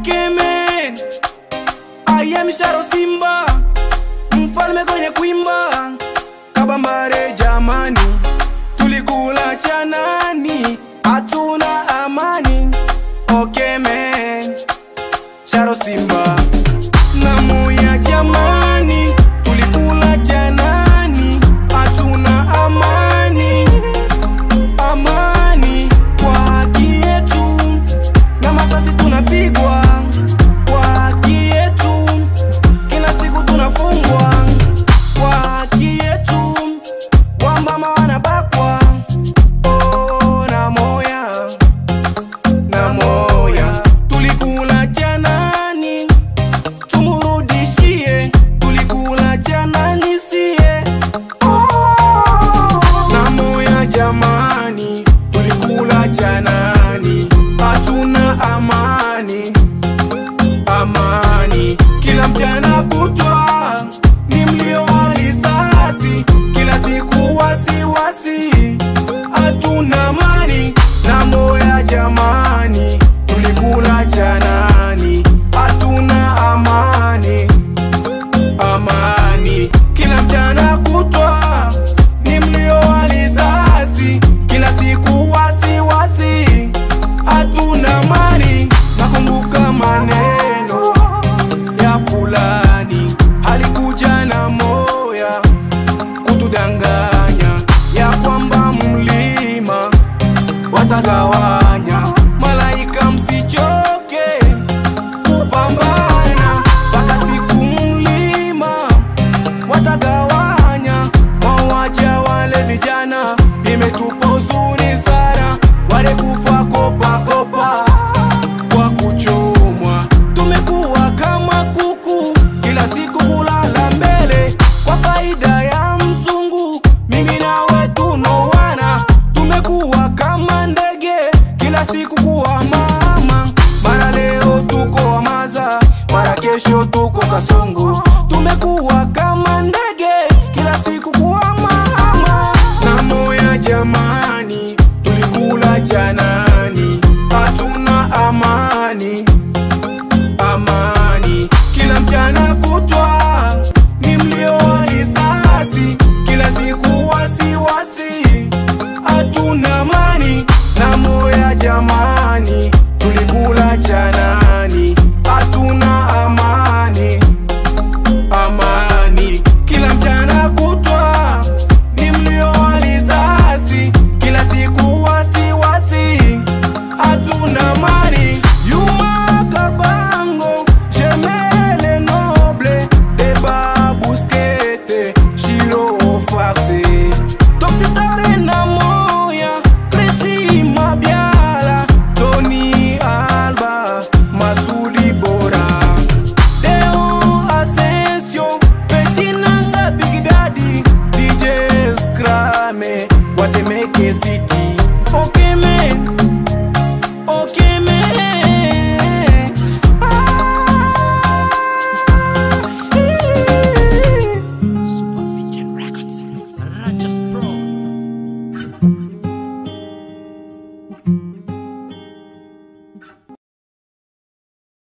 Okay man, I am Sharo Simba, mfalme kwenye kuimba. Kabambare jamani, tulikula chanani, hatuna amani. Okay man, Sharo Simba. Namoya jamani, tulikula chanani, hatuna amani. Amani kwa haki yetu, na masasi tunapigwa kwa haki yetu, kila siku tunafungwa kwa haki yetu, wamama wanabakwa. Oh, Namoya, tulikula chanani, tumurudishie, tulikula chanani sie. Oh, Namoya jamani, tulikula chanani, hatuna amani. Amani kila mchana kutwa ni mlio wa risasi, kila siku wasiwasi, hatuna amani. Namoya jamani, tulikula chanani, hatuna amani. Amani kila mchana kutwa ni mlio wa risasi, kila siku wasiwasi, hatuna amani. Nakumbuka maneno ya fulani, alikuja Namoya kutudanganya ya kwamba mlima watagawanya. Malaika msichoke kupambana, mpaka siku mlima watagawanya. Mawaja wale vijana imetupa huzuni sana, wale kufa kopa kwa kuchomwa. Tumekuwa kama kuku, kila siku kulala mbele kwa faida ya mzungu. Mimi nawe tunowana, tumekuwa kama ndege, kila siku kuwa mama. Mara leo tuko Wamaza, mara kesho tuko Kasongo. Tumekuwa kama ndege, kila siku kuwa mama. Namoya jamani, tulikula chanani, hatuna amani. Amani kila mchana kutwa ni mlio wa risasi, kila siku wasiwasi, hatuna amani. Namoya jamani, tulikula chanani, hatuna amani. Amani kila mchana kutwa ni mlio wa risasi, kila siku wasiwasi, hatuna amani. Yuma Kabango, Jemele Noble, Eba Buskete, Shiro Faxe, Toxitare Namoya, Presi Mabiala, Tony Alba, Masudi Bora, Deo Asensio, Petinanga Big Daddy, DJ Scrame, Watemeke City.